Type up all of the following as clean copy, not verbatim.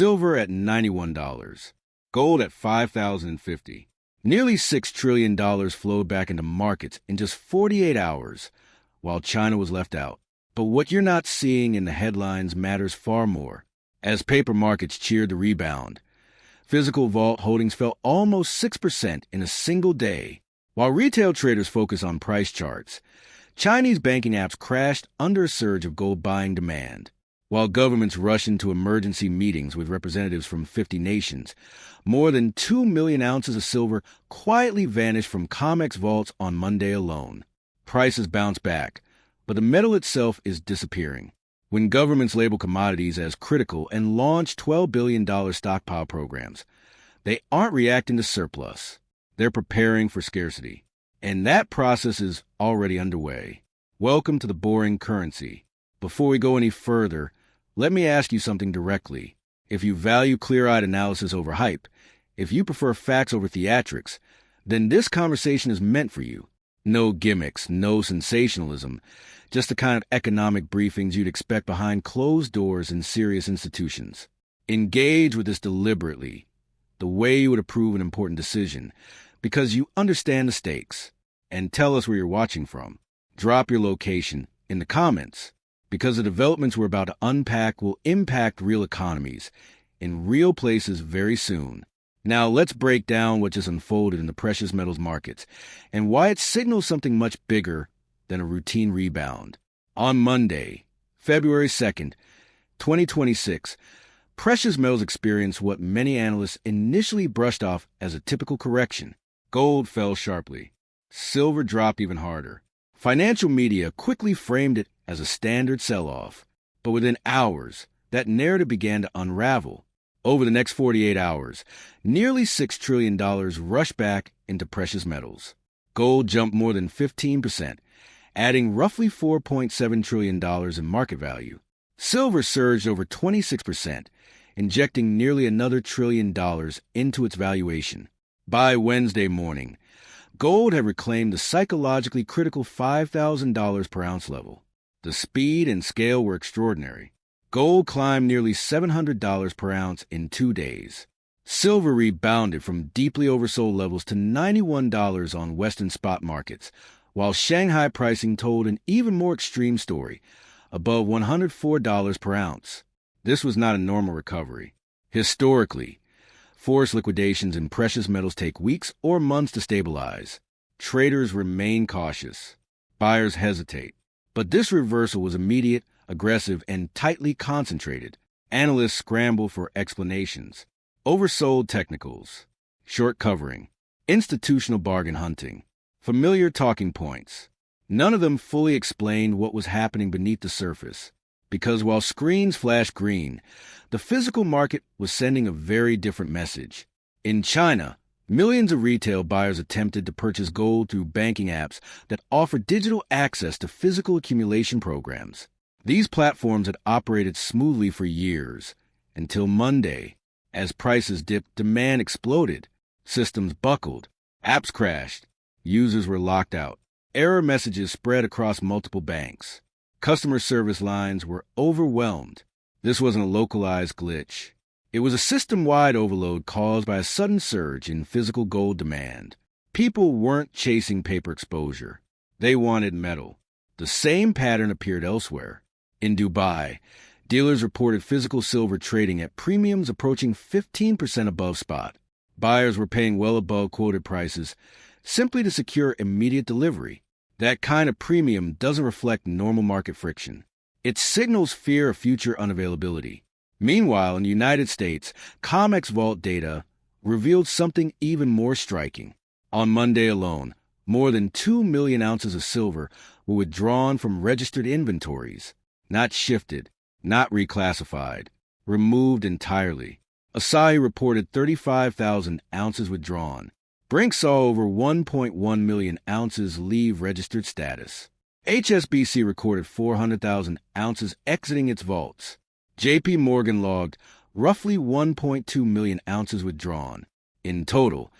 silver at $91, gold at $5,050. Nearly $6 trillion flowed back into markets in just 48 hours, while China was left out. But what you're not seeing in the headlines matters far more. As paper markets cheered the rebound, physical vault holdings fell almost 6% in a single day. While retail traders focus on price charts, Chinese banking apps crashed under a surge of gold buying demand. While governments rush into emergency meetings with representatives from 50 nations, more than 2 million ounces of silver quietly vanished from COMEX vaults on Monday alone. Prices bounced back, but the metal itself is disappearing. When governments label commodities as critical and launch $12 billion stockpile programs, they aren't reacting to surplus. They're preparing for scarcity. And that process is already underway. Welcome to the boring currency. Before we go any further, let me ask you something directly. If you value clear-eyed analysis over hype, if you prefer facts over theatrics, then this conversation is meant for you. No gimmicks, no sensationalism, just the kind of economic briefings you'd expect behind closed doors in serious institutions. Engage with this deliberately, the way you would approve an important decision, because you understand the stakes. And tell us where you're watching from. Drop your location in the comments, because the developments we're about to unpack will impact real economies in real places very soon. Now let's break down what just unfolded in the precious metals markets and why it signals something much bigger than a routine rebound. On Monday, February 2nd, 2026, precious metals experienced what many analysts initially brushed off as a typical correction. Gold fell sharply. Silver dropped even harder. Financial media quickly framed it as a standard sell-off, but within hours, that narrative began to unravel. Over the next 48 hours, nearly $6 trillion rushed back into precious metals. Gold jumped more than 15%, adding roughly $4.7 trillion in market value. Silver surged over 26%, injecting nearly another $1 trillion into its valuation. By Wednesday morning, gold had reclaimed the psychologically critical $5,000 per ounce level. The speed and scale were extraordinary. Gold climbed nearly $700 per ounce in 2 days. Silver rebounded from deeply oversold levels to $91 on Western spot markets, while Shanghai pricing told an even more extreme story, above $104 per ounce. This was not a normal recovery. Historically, forced liquidations in precious metals take weeks or months to stabilize. Traders remain cautious. Buyers hesitate. But this reversal was immediate, aggressive, and tightly concentrated. Analysts scramble for explanations. Oversold technicals, short covering, institutional bargain hunting, familiar talking points. None of them fully explained what was happening beneath the surface. Because while screens flashed green, the physical market was sending a very different message. In China, millions of retail buyers attempted to purchase gold through banking apps that offer digital access to physical accumulation programs. These platforms had operated smoothly for years, until Monday. As prices dipped, demand exploded. Systems buckled. Apps crashed. Users were locked out. Error messages spread across multiple banks. Customer service lines were overwhelmed. This wasn't a localized glitch. It was a system-wide overload caused by a sudden surge in physical gold demand. People weren't chasing paper exposure. They wanted metal. The same pattern appeared elsewhere. In Dubai, dealers reported physical silver trading at premiums approaching 15% above spot. Buyers were paying well above quoted prices simply to secure immediate delivery. That kind of premium doesn't reflect normal market friction. It signals fear of future unavailability. Meanwhile, in the United States, COMEX vault data revealed something even more striking. On Monday alone, more than 2 million ounces of silver were withdrawn from registered inventories, not shifted, not reclassified, removed entirely. Asahi reported 35,000 ounces withdrawn. Brink saw over 1.1 million ounces leave registered status. HSBC recorded 400,000 ounces exiting its vaults. JP Morgan logged roughly 1.2 million ounces withdrawn. In total,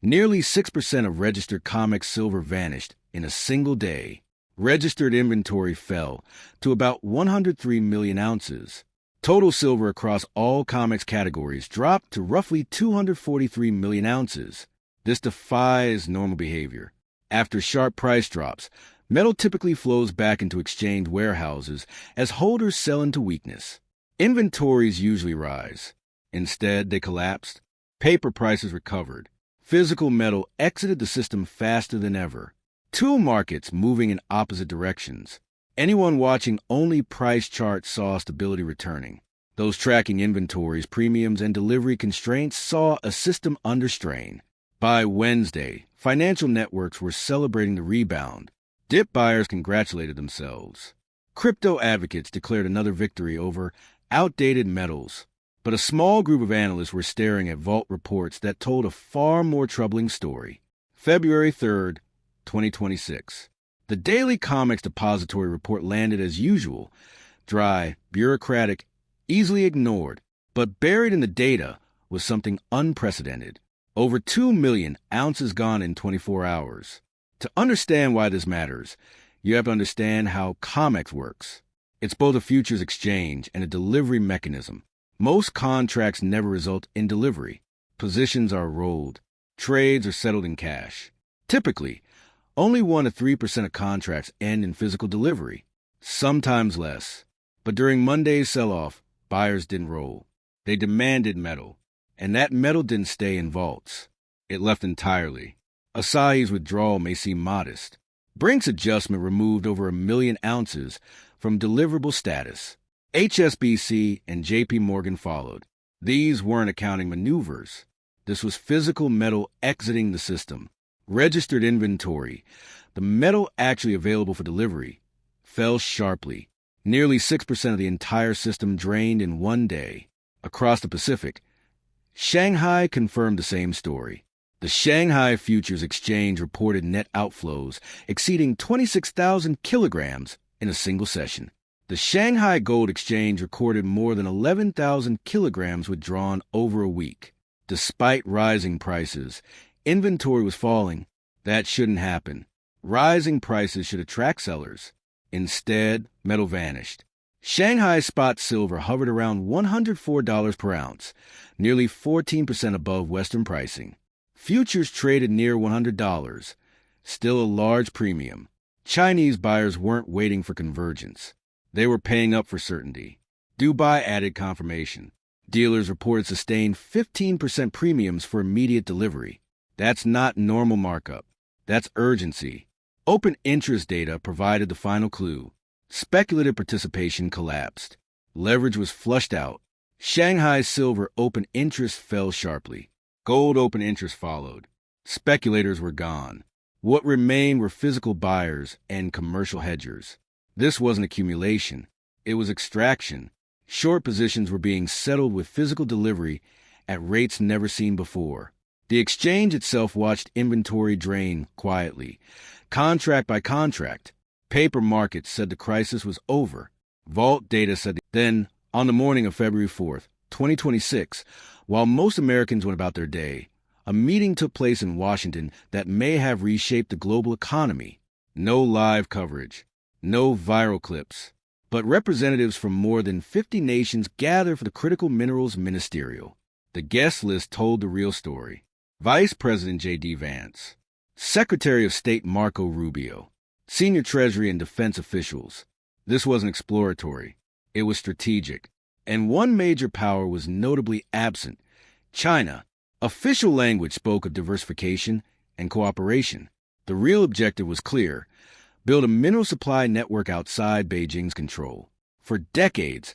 nearly 6% of registered COMEX silver vanished in a single day. Registered inventory fell to about 103 million ounces. Total silver across all COMEX categories dropped to roughly 243 million ounces. This defies normal behavior. After sharp price drops, metal typically flows back into exchange warehouses as holders sell into weakness. Inventories usually rise. Instead, they collapsed. Paper prices recovered. Physical metal exited the system faster than ever. Tool markets moving in opposite directions. Anyone watching only price charts saw stability returning. Those tracking inventories, premiums, and delivery constraints saw a system under strain. By Wednesday, financial networks were celebrating the rebound. Dip buyers congratulated themselves. Crypto advocates declared another victory over outdated metals. But a small group of analysts were staring at vault reports that told a far more troubling story. February 3rd, 2026. The daily COMEX depository report landed as usual, dry, bureaucratic, easily ignored, but buried in the data was something unprecedented. Over 2 million ounces gone in 24 hours. To understand why this matters, you have to understand how COMEX works. It's both a futures exchange and a delivery mechanism. Most contracts never result in delivery. Positions are rolled. Trades are settled in cash. Typically, only 1 to 3% of contracts end in physical delivery, sometimes less. But during Monday's sell-off, buyers didn't roll. They demanded metal, and that metal didn't stay in vaults. It left entirely. Asahi's withdrawal may seem modest. Brink's adjustment removed over 1 million ounces from deliverable status. HSBC and JP Morgan followed. These weren't accounting maneuvers. This was physical metal exiting the system. Registered inventory, the metal actually available for delivery, fell sharply. Nearly 6% of the entire system drained in one day. Across the Pacific, Shanghai confirmed the same story. The Shanghai Futures Exchange reported net outflows exceeding 26,000 kilograms in a single session. The Shanghai Gold Exchange recorded more than 11,000 kilograms withdrawn over a week. Despite rising prices, inventory was falling. That shouldn't happen. Rising prices should attract sellers. Instead, metal vanished. Shanghai spot silver hovered around $104 per ounce, nearly 14% above Western pricing. Futures traded near $100, still a large premium. Chinese buyers weren't waiting for convergence. They were paying up for certainty. Dubai added confirmation. Dealers reported sustained 15% premiums for immediate delivery. That's not normal markup. That's urgency. Open interest data provided the final clue. Speculative participation collapsed. Leverage was flushed out. Shanghai silver open interest fell sharply. Gold open interest followed. Speculators were gone. What remained were physical buyers and commercial hedgers. This wasn't accumulation. It was extraction. Short positions were being settled with physical delivery at rates never seen before. The exchange itself watched inventory drain quietly, contract by contract. Paper markets said the crisis was over. Vault data said then, on the morning of February 4th, 2026, while most Americans went about their day, a meeting took place in Washington that may have reshaped the global economy. No live coverage. No viral clips, but representatives from more than 50 nations gathered for the critical minerals ministerial. The guest list told the real story. Vice President J.D. Vance, Secretary of State Marco Rubio, senior Treasury and defense officials. This wasn't exploratory. It was strategic. And one major power was notably absent, China. Official language spoke of diversification and cooperation. The real objective was clear. Build a mineral supply network outside Beijing's control. For decades,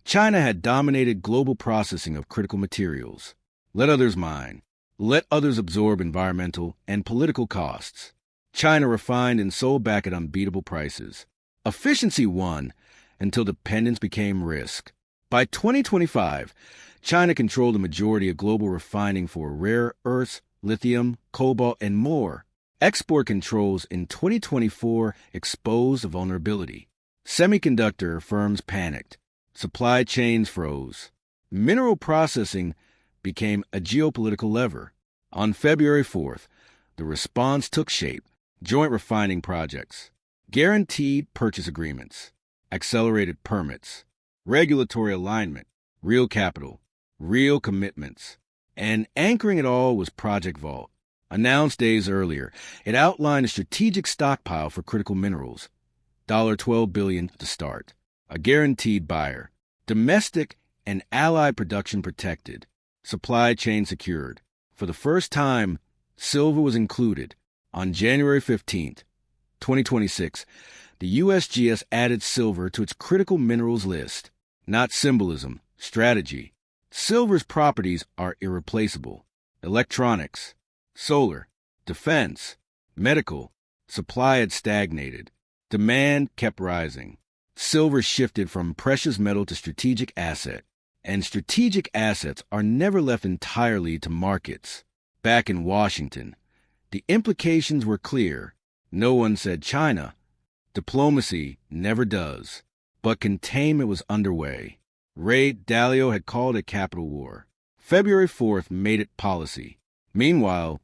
China had dominated global processing of critical materials. Let others mine. Let others absorb environmental and political costs. China refined and sold back at unbeatable prices. Efficiency won until dependence became risk. By 2025, China controlled the majority of global refining for rare earths, lithium, cobalt, and more. Export controls in 2024 exposed a vulnerability. Semiconductor firms panicked. Supply chains froze. Mineral processing became a geopolitical lever. On February 4th, the response took shape. Joint refining projects, guaranteed purchase agreements, accelerated permits, regulatory alignment, real capital, real commitments. And anchoring it all was Project Vault. Announced days earlier, it outlined a strategic stockpile for critical minerals. $12 billion to start. A guaranteed buyer. Domestic and allied production protected. Supply chain secured. For the first time, silver was included. On January 15th, 2026, the USGS added silver to its critical minerals list. Not symbolism, strategy. Silver's properties are irreplaceable. Electronics, solar, defense, medical. Supply had stagnated. Demand kept rising. Silver shifted from precious metal to strategic asset. And strategic assets are never left entirely to markets. Back in Washington, the implications were clear. No one said China. Diplomacy never does. But containment was underway. Ray Dalio had called it capital war. February 4th made it policy. Meanwhile,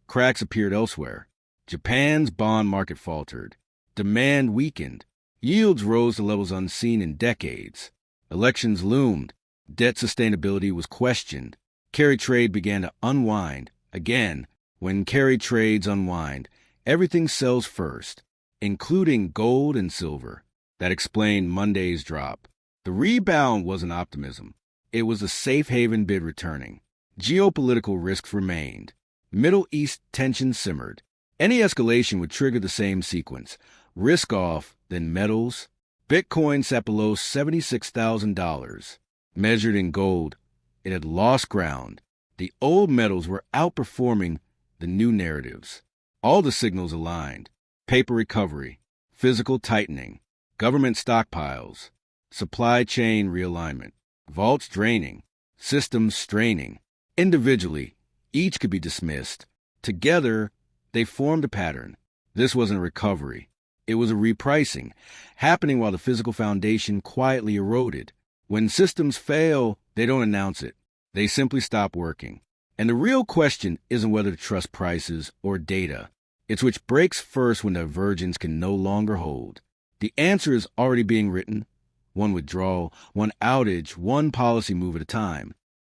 cracks appeared elsewhere. Japan's bond market faltered. Demand weakened. Yields rose to levels unseen in decades. Elections loomed. Debt sustainability was questioned. Carry trade began to unwind. Again, when carry trades unwind, everything sells first, including gold and silver. That explained Monday's drop. The rebound wasn't optimism. It was a safe haven bid returning. Geopolitical risks remained. Middle East tension simmered. Any escalation would trigger the same sequence. Risk off, then metals. Bitcoin sat below $76,000. Measured in gold, it had lost ground. The old metals were outperforming the new narratives. All the signals aligned. Paper recovery, physical tightening, government stockpiles, supply chain realignment, vaults draining, systems straining. Individually, each could be dismissed. Together, they formed a pattern. This wasn't a recovery. It was a repricing, happening while the physical foundation quietly eroded. When systems fail, they don't announce it. They simply stop working. And the real question isn't whether to trust prices or data. It's which breaks first when divergence can no longer hold. The answer is already being written. One withdrawal, one outage, one policy move at a time.